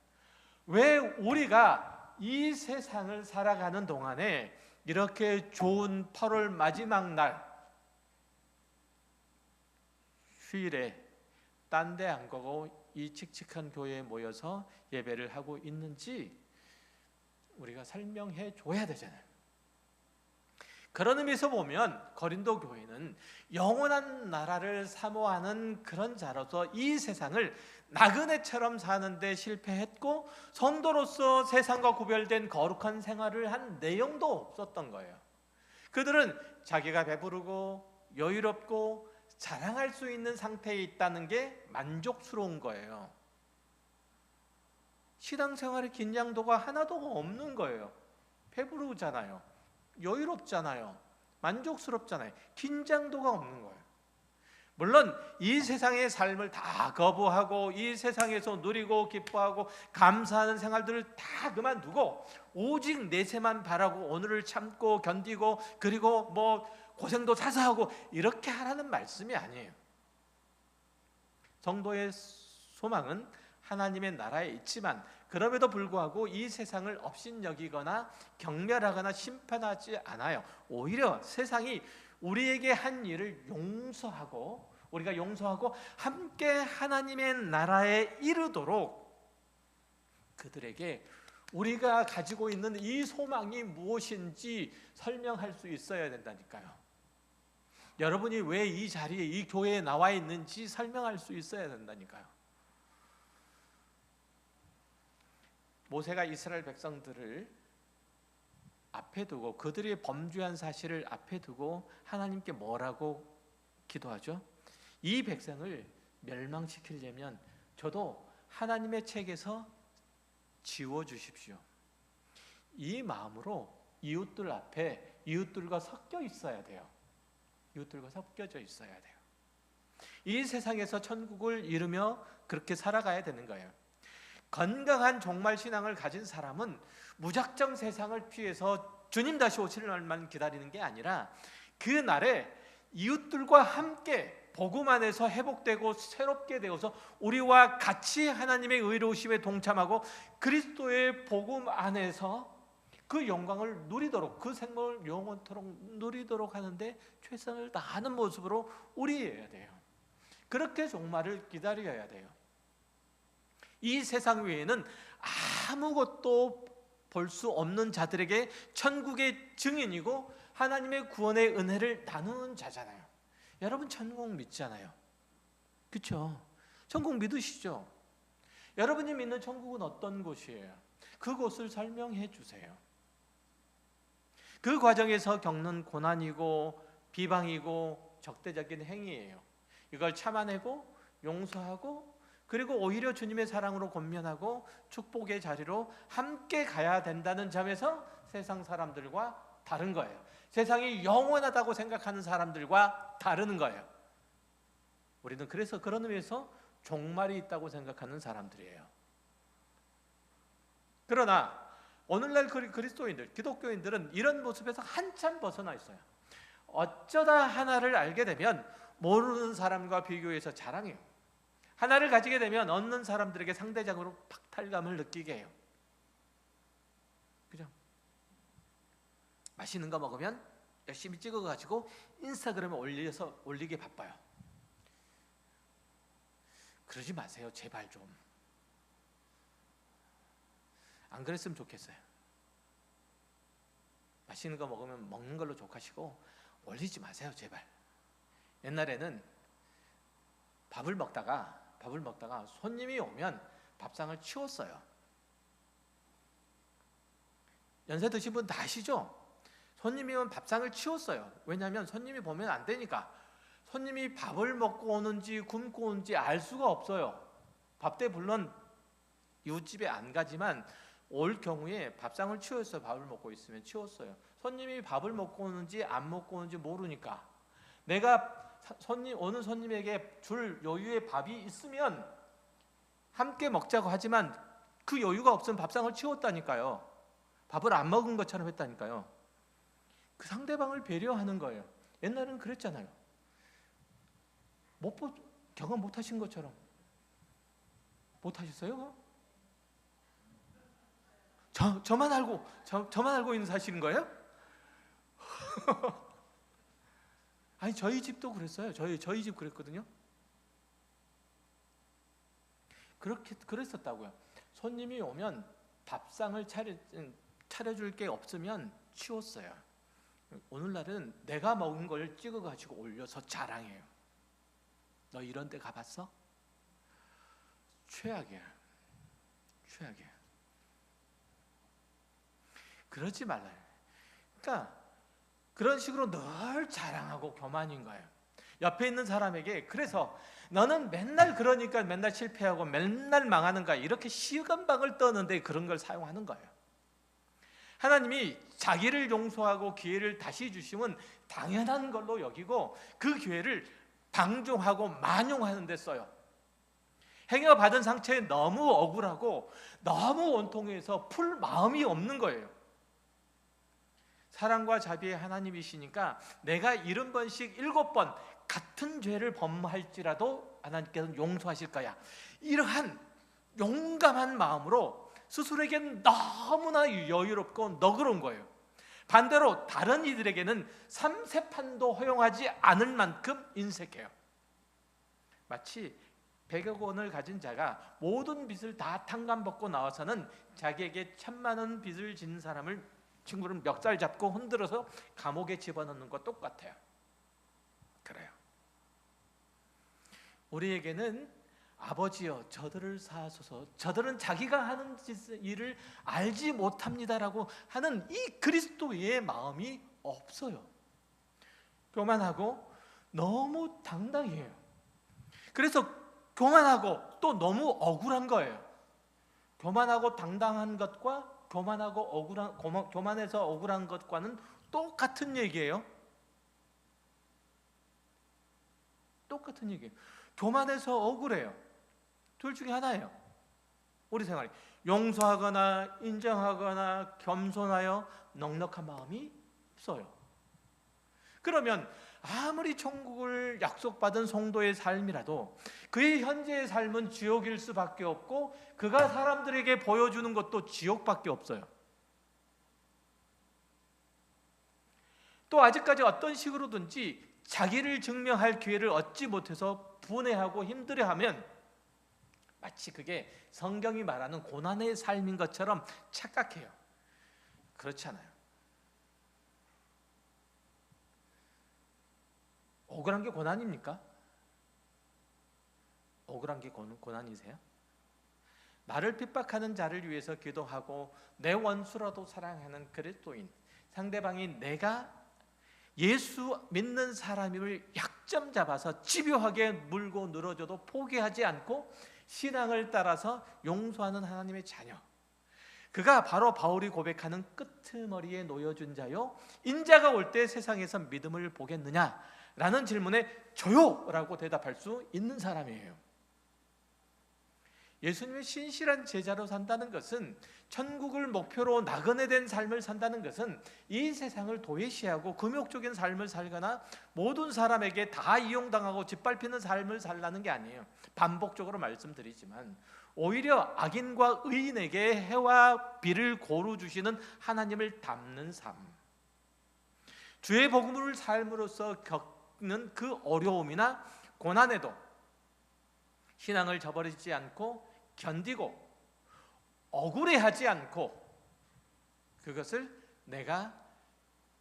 Speaker 1: 왜 우리가 이 세상을 살아가는 동안에 이렇게 좋은 8월 마지막 날 휴일에 딴 데 안 가고 이 칙칙한 교회에 모여서 예배를 하고 있는지 우리가 설명해 줘야 되잖아요. 그런 의미에서 보면 고린도 교회는 영원한 나라를 사모하는 그런 자로서 이 세상을 나그네처럼 사는데 실패했고 성도로서 세상과 구별된 거룩한 생활을 한 내용도 없었던 거예요. 그들은 자기가 배부르고 여유롭고 자랑할 수 있는 상태에 있다는 게 만족스러운 거예요. 신앙생활의 긴장도가 하나도 없는 거예요. 배부르잖아요. 여유롭잖아요. 만족스럽잖아요. 긴장도가 없는 거예요. 물론 이 세상의 삶을 다 거부하고 이 세상에서 누리고 기뻐하고 감사하는 생활들을 다 그만두고 오직 내세만 바라고 오늘을 참고 견디고 그리고 뭐 고생도 사사하고 이렇게 하라는 말씀이 아니에요. 성도의 소망은 하나님의 나라에 있지만 그럼에도 불구하고 이 세상을 업신여기거나 경멸하거나 심판하지 않아요. 오히려 세상이 우리에게 한 일을 용서하고 우리가 용서하고 함께 하나님의 나라에 이르도록 그들에게 우리가 가지고 있는 이 소망이 무엇인지 설명할 수 있어야 된다니까요. 여러분이 왜 이 자리에 이 교회에 나와 있는지 설명할 수 있어야 된다니까요. 모세가 이스라엘 백성들을 앞에 두고 그들이 범죄한 사실을 앞에 두고 하나님께 뭐라고 기도하죠? 이 백성을 멸망시키려면 저도 하나님의 책에서 지워주십시오. 이 마음으로 이웃들 앞에 이웃들과 섞여 있어야 돼요. 이웃들과 섞여져 있어야 돼요. 이 세상에서 천국을 이루며 그렇게 살아가야 되는 거예요. 건강한 종말 신앙을 가진 사람은 무작정 세상을 피해서 주님 다시 오시는 날만 기다리는 게 아니라 그 날에 이웃들과 함께 복음 안에서 회복되고 새롭게 되어서 우리와 같이 하나님의 의로우심에 동참하고 그리스도의 복음 안에서 그 영광을 누리도록 그 생명을 영원토록 누리도록 하는데 최선을 다하는 모습으로 우리여야 돼요. 그렇게 종말을 기다려야 돼요. 이 세상 위에는 아무것도 볼 수 없는 자들에게 천국의 증인이고 하나님의 구원의 은혜를 나누는 자잖아요. 여러분 천국 믿잖아요. 그렇죠? 천국 믿으시죠? 여러분이 믿는 천국은 어떤 곳이에요? 그곳을 설명해 주세요. 그 과정에서 겪는 고난이고 비방이고 적대적인 행위예요. 이걸 참아내고 용서하고 그리고 오히려 주님의 사랑으로 권면하고 축복의 자리로 함께 가야 된다는 점에서 세상 사람들과 다른 거예요. 세상이 영원하다고 생각하는 사람들과 다른 거예요. 우리는 그래서 그런 의미에서 종말이 있다고 생각하는 사람들이에요. 그러나 오늘날 그리스도인들, 기독교인들은 이런 모습에서 한참 벗어나 있어요. 어쩌다 하나를 알게 되면 모르는 사람과 비교해서 자랑해요. 하나를 가지게 되면 얻는 사람들에게 상대적으로 박탈감을 느끼게 해요. 그죠? 맛있는 거 먹으면 열심히 찍어가지고 인스타그램에 올리기 바빠요. 그러지 마세요. 제발 좀. 안 그랬으면 좋겠어요. 맛있는 거 먹으면 먹는 걸로 족하시고 올리지 마세요. 제발. 옛날에는 밥을 먹다가 손님이 오면 밥상을 치웠어요. 연세 드신 분 다 아시죠? 손님이 오면 밥상을 치웠어요. 왜냐하면 손님이 보면 안 되니까. 손님이 밥을 먹고 오는지 굶고 오는지 알 수가 없어요. 밥 때 물론 이웃집에 안 가지만 올 경우에 밥상을 치웠어요. 밥을 먹고 있으면 치웠어요. 손님이 밥을 먹고 오는지 안 먹고 오는지 모르니까 내가 오는 손님에게 줄 여유의 밥이 있으면 함께 먹자고 하지만 그 여유가 없으면 밥상을 치웠다니까요. 밥을 안 먹은 것처럼 했다니까요. 그 상대방을 배려하는 거예요. 옛날에는 그랬잖아요. 경험 못 하신 것처럼. 못 하셨어요? 저만 알고 있는 사실인 거예요? 아니 저희 집도 그랬어요. 저희 집 그랬거든요. 그랬었다고요. 손님이 오면 밥상을 차려줄 게 없으면 치웠어요. 오늘날은 내가 먹은 걸 찍어가지고 올려서 자랑해요. 너 이런 데 가봤어? 최악이야. 그러지 말라요. 그러니까 그런 식으로 늘 자랑하고 교만인 거예요. 옆에 있는 사람에게 그래서 너는 맨날 그러니까 맨날 실패하고 맨날 망하는가 이렇게 시간방을 떠는데 그런 걸 사용하는 거예요. 하나님이 자기를 용서하고 기회를 다시 주시면 당연한 걸로 여기고 그 기회를 방종하고 만용하는 데 써요. 행여 받은 상처에 너무 억울하고 너무 원통해서 풀 마음이 없는 거예요. 사랑과 자비의 하나님이시니까 내가 70번씩 7번 같은 죄를 범할지라도 하나님께서는 용서하실 거야. 이러한 용감한 마음으로 스스로에게는 너무나 여유롭고 너그러운 거예요. 반대로 다른 이들에게는 삼세판도 허용하지 않을 만큼 인색해요. 마치 100억 원을 가진 자가 모든 빚을 다 탕감받고 나와서는 자기에게 1000만 원 빚을 진 친구를 멱살 잡고 흔들어서 감옥에 집어넣는 것 똑같아요. 그래요. 우리에게는 아버지여 저들을 사하소서, 저들은 자기가 하는 일을 알지 못합니다라고 하는 이 그리스도의 마음이 없어요. 교만하고 너무 당당해요. 그래서 교만하고 또 너무 억울한 거예요. 교만하고 당당한 것과 교만해서 억울한 것과는 똑같은 얘기예요. 똑같은 얘기예요. 교만해서 억울해요. 둘 중에 하나예요. 우리 생활이 용서하거나 인정하거나 겸손하여 넉넉한 마음이 없어요. 그러면 아무리 천국을 약속받은 성도의 삶이라도 그의 현재의 삶은 지옥일 수밖에 없고 그가 사람들에게 보여주는 것도 지옥밖에 없어요. 또 아직까지 어떤 식으로든지 자기를 증명할 기회를 얻지 못해서 분해하고 힘들어하면 마치 그게 성경이 말하는 고난의 삶인 것처럼 착각해요. 그렇지 않아요. 억울한 게 고난입니까? 억울한 게 고난이세요? 나를 핍박하는 자를 위해서 기도하고 내 원수라도 사랑하는 그리스도인, 상대방이 내가 예수 믿는 사람임을 약점 잡아서 집요하게 물고 늘어져도 포기하지 않고 신앙을 따라서 용서하는 하나님의 자녀, 그가 바로 바울이 고백하는 끄트머리에 놓여준 자요 인자가 올 때 세상에서 믿음을 보겠느냐 라는 질문에 저요 라고 대답할 수 있는 사람이에요. 예수님의 신실한 제자로 산다는 것은, 천국을 목표로 나그네 된 삶을 산다는 것은 이 세상을 도외시하고 금욕적인 삶을 살거나 모든 사람에게 다 이용당하고 짓밟히는 삶을 살라는 게 아니에요. 반복적으로 말씀드리지만 오히려 악인과 의인에게 해와 비를 고루 주시는 하나님을 닮는 삶, 주의 복음을 삶으로써 겪는 그 어려움이나 고난에도 신앙을 저버리지 않고 견디고 억울해하지 않고 그것을 내가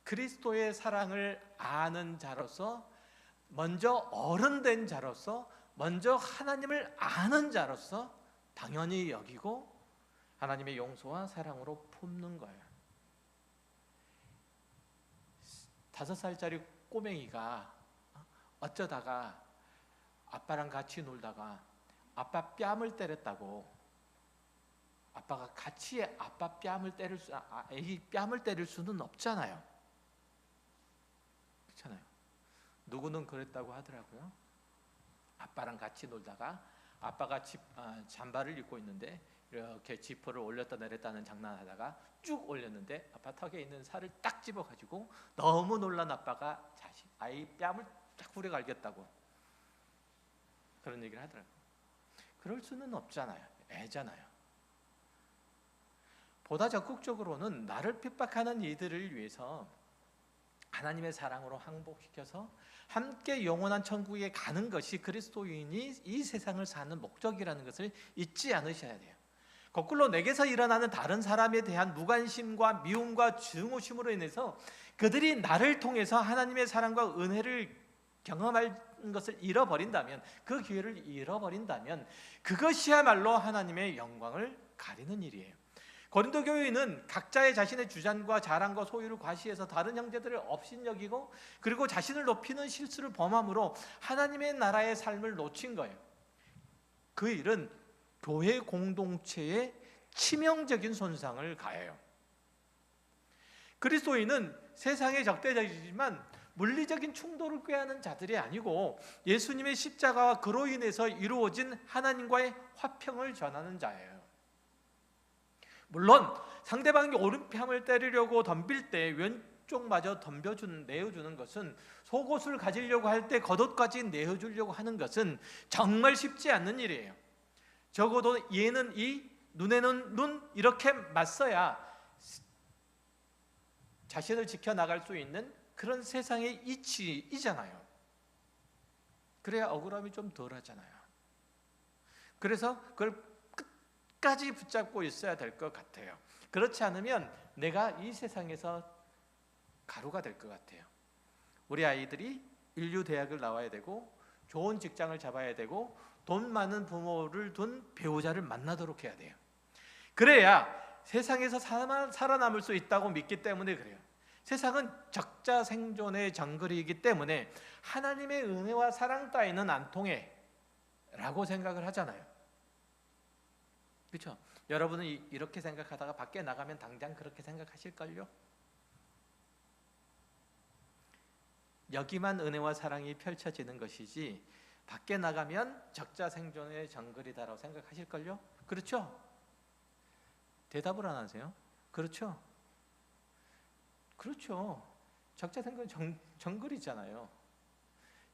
Speaker 1: 그리스도의 사랑을 아는 자로서, 먼저 어른된 자로서, 먼저 하나님을 아는 자로서 당연히 여기고 하나님의 용서와 사랑으로 품는 거예요. 5살짜리 꼬맹이가 어쩌다가 아빠랑 같이 놀다가 아빠 뺨을 때렸다고 아빠가 같이 아빠 뺨을 때릴 애기 뺨을 때릴 수는 없잖아요. 그렇잖아요. 누구는 그랬다고 하더라고요. 아빠랑 같이 놀다가 아빠가 잠바를 입고 있는데 이렇게 지퍼를 올렸다 내렸다는 장난하다가 쭉 올렸는데 아빠 턱에 있는 살을 딱 집어가지고 너무 놀란 아빠가 아이 뺨을 딱 후려갈겼다고 그런 얘기를 하더라고요. 그럴 수는 없잖아요. 애잖아요. 보다 적극적으로는 나를 핍박하는 이들을 위해서 하나님의 사랑으로 항복시켜서 함께 영원한 천국에 가는 것이 그리스도인이 이 세상을 사는 목적이라는 것을 잊지 않으셔야 돼요. 거꾸로 내게서 일어나는 다른 사람에 대한 무관심과 미움과 증오심으로 인해서 그들이 나를 통해서 하나님의 사랑과 은혜를 경험할 것을 잃어버린다면, 그 기회를 잃어버린다면 그것이야말로 하나님의 영광을 가리는 일이에요. 고린도 교회는 각자의 자신의 주장과 자랑과 소유를 과시해서 다른 형제들을 업신여기고 그리고 자신을 높이는 실수를 범함으로 하나님의 나라의 삶을 놓친 거예요. 그 일은 교회 공동체에 치명적인 손상을 가해요. 그리스도인은 세상의 적대적이지만 물리적인 충돌을 꾀하는 자들이 아니고 예수님의 십자가와 그로 인해서 이루어진 하나님과의 화평을 전하는 자예요. 물론 상대방이 오른뺨을 때리려고 덤빌 때 왼쪽마저 내어주는 것은, 속옷을 가지려고 할 때 겉옷까지 내어주려고 하는 것은 정말 쉽지 않는 일이에요. 적어도 얘는 이, 눈에는 눈, 이렇게 맞서야 자신을 지켜나갈 수 있는 그런 세상의 이치이잖아요. 그래야 억울함이 좀 덜하잖아요. 그래서 그걸 끝까지 붙잡고 있어야 될 것 같아요. 그렇지 않으면 내가 이 세상에서 가루가 될 것 같아요. 우리 아이들이 인류대학을 나와야 되고 좋은 직장을 잡아야 되고 돈 많은 부모를 둔 배우자를 만나도록 해야 돼요. 그래야 세상에서 살아남을 수 있다고 믿기 때문에 그래요. 세상은 적자 생존의 정글이기 때문에 하나님의 은혜와 사랑 따위는 안 통해 라고 생각을 하잖아요. 그렇죠? 여러분은 이렇게 생각하다가 밖에 나가면 당장 그렇게 생각하실걸요? 여기만 은혜와 사랑이 펼쳐지는 것이지 밖에 나가면 적자 생존의 정글이다라고 생각하실걸요? 그렇죠? 대답을 안 하세요? 그렇죠? 그렇죠. 적자 생존 정글이잖아요.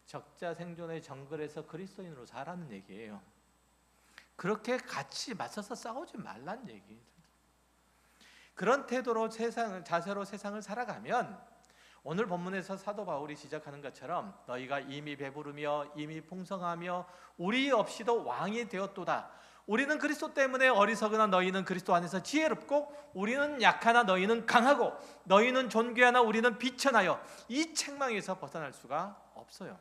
Speaker 1: 적자 생존의 정글에서 그리스도인으로 살라는 얘기예요. 그렇게 같이 맞서서 싸우지 말라는 얘기예요. 그런 태도로 자세로 세상을 살아가면 오늘 본문에서 사도 바울이 지적하는 것처럼 너희가 이미 배부르며 이미 풍성하며 우리 없이도 왕이 되었도다. 우리는 그리스도 때문에 어리석으나 너희는 그리스도 안에서 지혜롭고 우리는 약하나 너희는 강하고 너희는 존귀하나 우리는 비천하여 이 책망에서 벗어날 수가 없어요.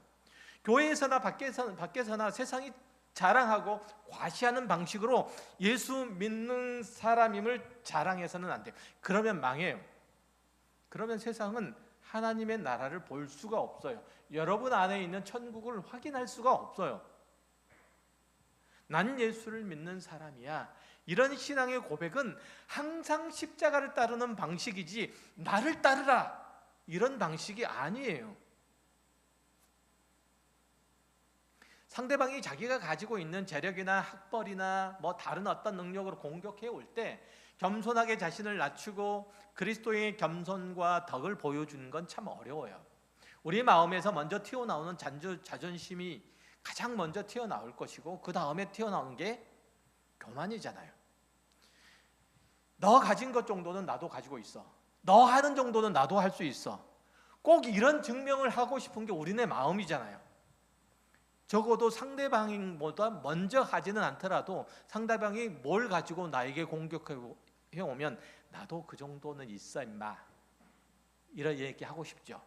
Speaker 1: 교회에서나 밖에서나 세상이 자랑하고 과시하는 방식으로 예수 믿는 사람임을 자랑해서는 안 돼요. 그러면 망해요. 그러면 세상은 하나님의 나라를 볼 수가 없어요. 여러분 안에 있는 천국을 확인할 수가 없어요. 난 예수를 믿는 사람이야. 이런 신앙의 고백은 항상 십자가를 따르는 방식이지 나를 따르라 이런 방식이 아니에요. 상대방이 자기가 가지고 있는 재력이나 학벌이나 다른 어떤 능력으로 공격해 올 때 겸손하게 자신을 낮추고 그리스도의 겸손과 덕을 보여주는 건 참 어려워요. 우리 마음에서 먼저 튀어나오는 자존심이 가장 먼저 튀어나올 것이고 그 다음에 튀어나오는 게 교만이잖아요. 너 가진 것 정도는 나도 가지고 있어. 너 하는 정도는 나도 할 수 있어. 꼭 이런 증명을 하고 싶은 게 우리네 마음이잖아요. 적어도 상대방보다 먼저 하지는 않더라도 상대방이 뭘 가지고 나에게 공격해 오면 나도 그 정도는 있어 임마 이런 얘기 하고 싶죠.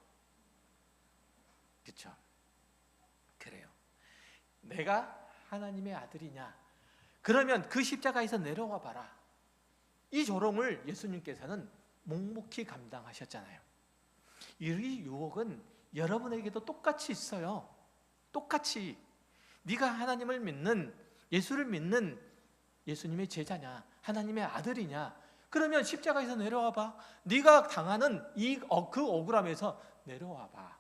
Speaker 1: 그렇죠? 그래요. 내가 하나님의 아들이냐? 그러면 그 십자가에서 내려와 봐라. 이 조롱을 예수님께서는 묵묵히 감당하셨잖아요. 이 유혹은 여러분에게도 똑같이 있어요. 똑같이 네가 하나님을 믿는 예수를 믿는 예수님의 제자냐? 하나님의 아들이냐? 그러면 십자가에서 내려와 봐. 네가 당하는 그 억울함에서 내려와 봐.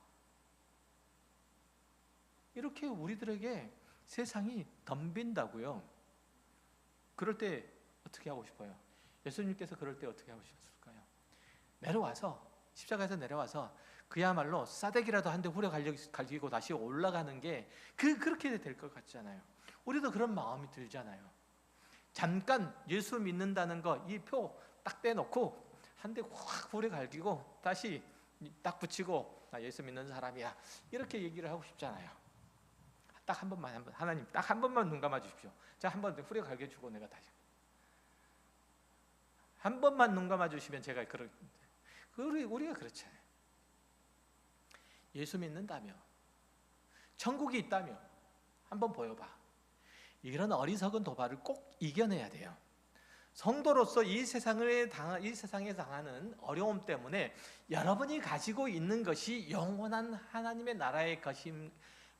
Speaker 1: 이렇게 우리들에게 세상이 덤빈다고요. 그럴 때 어떻게 하고 싶어요? 예수님께서 그럴 때 어떻게 하고 싶었을까요? 내려와서 십자가에서 내려와서 그야말로 싸대기라도 한 대 후려 갈기고 다시 올라가는 게 그렇게 될 것 같잖아요. 우리도 그런 마음이 들잖아요. 잠깐 예수 믿는다는 거 이 표 딱 떼놓고 한 대 확 후려 갈기고 다시 딱 붙이고 나 예수 믿는 사람이야 이렇게 얘기를 하고 싶잖아요. 딱 한 번만 하나님 딱 한 번만 눈 감아 주십시오. 자, 한 번 후려 갈겨주고 내가 다시 한 번만 눈 감아 주시면 제가 우리가 그렇잖아요. 예수 믿는다며 천국이 있다며 한번 보여봐. 이런 어리석은 도발을 꼭 이겨내야 돼요. 성도로서 이 세상에 당하는 어려움 때문에 여러분이 가지고 있는 것이 영원한 하나님의 나라의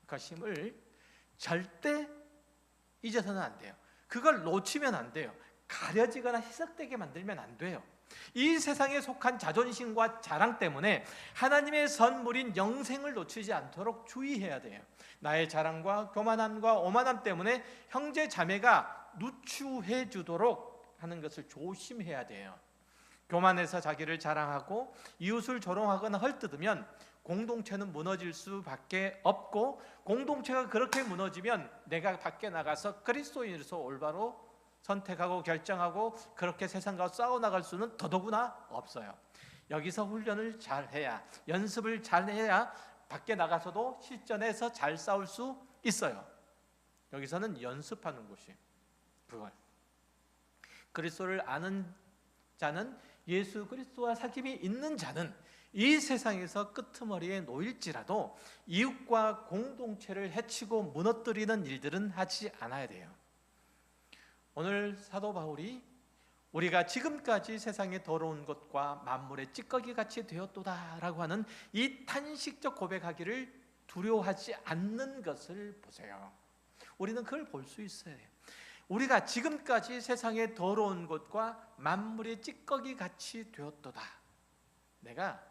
Speaker 1: 것임을 절대 잊어서는 안 돼요. 그걸 놓치면 안 돼요. 가려지거나 희석되게 만들면 안 돼요. 이 세상에 속한 자존심과 자랑 때문에 하나님의 선물인 영생을 놓치지 않도록 주의해야 돼요. 나의 자랑과 교만함과 오만함 때문에 형제 자매가 누추해 주도록 하는 것을 조심해야 돼요. 교만해서 자기를 자랑하고 이웃을 조롱하거나 헐뜯으면 공동체는 무너질 수밖에 없고, 공동체가 그렇게 무너지면 내가 밖에 나가서 그리스도인으로서 올바로 선택하고 결정하고 그렇게 세상과 싸워나갈 수는 더더구나 없어요. 여기서 훈련을 잘해야, 연습을 잘해야 밖에 나가서도 실전에서 잘 싸울 수 있어요. 여기서는 연습하는 곳이, 그걸 그리스도를 아는 자는, 예수 그리스도와 사귐이 있는 자는 이 세상에서 끄트머리에 놓일지라도 이웃과 공동체를 해치고 무너뜨리는 일들은 하지 않아야 돼요. 오늘 사도 바울이 우리가 지금까지 세상에 더러운 것과 만물의 찌꺼기같이 되었도다라고 하는 이 탄식적 고백하기를 두려워하지 않는 것을 보세요. 우리는 그걸 볼 수 있어야 돼요. 우리가 지금까지 세상에 더러운 것과 만물의 찌꺼기같이 되었도다. 내가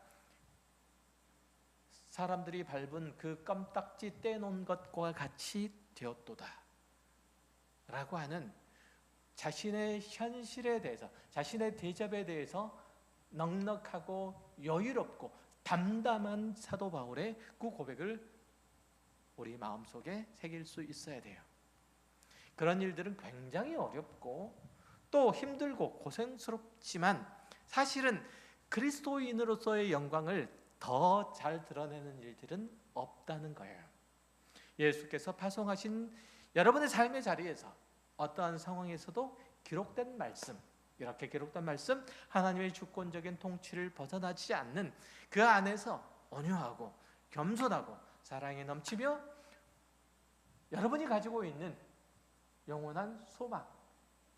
Speaker 1: 사람들이 밟은 그 껌딱지 떼놓은 것과 같이 되었도다 라고 하는 자신의 현실에 대해서, 자신의 대접에 대해서 넉넉하고 여유롭고 담담한 사도 바울의 그 고백을 우리 마음속에 새길 수 있어야 돼요. 그런 일들은 굉장히 어렵고 또 힘들고 고생스럽지만 사실은 그리스도인으로서의 영광을 더 잘 드러내는 일들은 없다는 거예요. 예수께서 파송하신 여러분의 삶의 자리에서 어떠한 상황에서도 기록된 말씀, 이렇게 기록된 말씀, 하나님의 주권적인 통치를 벗어나지 않는 그 안에서 온유하고 겸손하고 사랑에 넘치며 여러분이 가지고 있는 영원한 소망,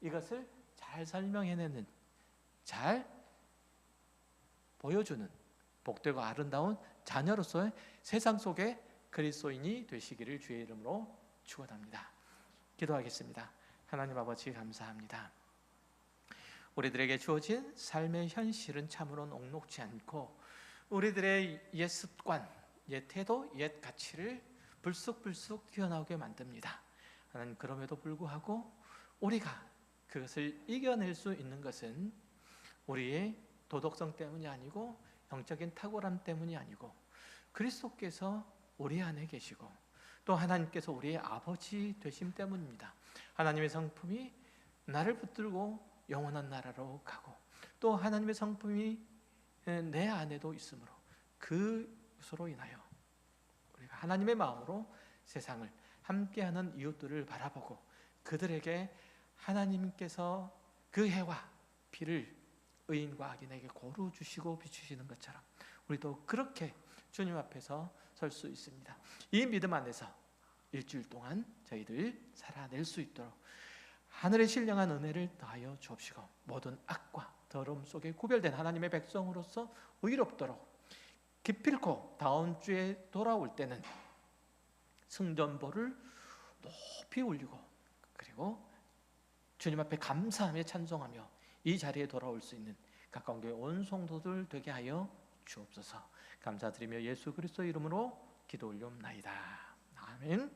Speaker 1: 이것을 잘 설명해내는, 잘 보여주는 복되고 아름다운 자녀로서의 세상 속의 그리스도인이 되시기를 주의 이름으로 축원합니다. 기도하겠습습니다. 하나님 아버지, 감사합니다. 우리들에게 주어진 삶의 현실은 참으로 녹록지 않고 우리들의 옛 습관, 옛 태도, 옛 가치를 불쑥불쑥 튀어나오게 만듭니다. 하나님, 그럼에도 불구하고 우리가 그것을 이겨낼 수 있는 것은 우리의 도덕성 때문이 아니고 영적인 탁월함 때문이 아니고 그리스도께서 우리 안에 계시고 또 하나님께서 우리의 아버지 되심 때문입니다. 하나님의 성품이 나를 붙들고 영원한 나라로 가고 또 하나님의 성품이 내 안에도 있으므로 그것으로 인하여 우리가 하나님의 마음으로 세상을 함께하는 이웃들을 바라보고 그들에게 하나님께서 그 해와 비를 의인과 악인에게 고루 주시고 비추시는 것처럼 우리도 그렇게 주님 앞에서 설 수 있습니다. 이 믿음 안에서 일주일 동안 저희들 살아낼 수 있도록 하늘의 신령한 은혜를 더하여 주옵시고 모든 악과 더러움 속에 구별된 하나님의 백성으로서 의롭도록 기필코 다음 주에 돌아올 때는 승전보를 높이 올리고 그리고 주님 앞에 감사하며 찬송하며 이 자리에 돌아올 수 있는 가까운 교회 온 성도들 되게 하여 주옵소서. 감사드리며 예수 그리스도 이름으로 기도 올리옵나이다. 아멘.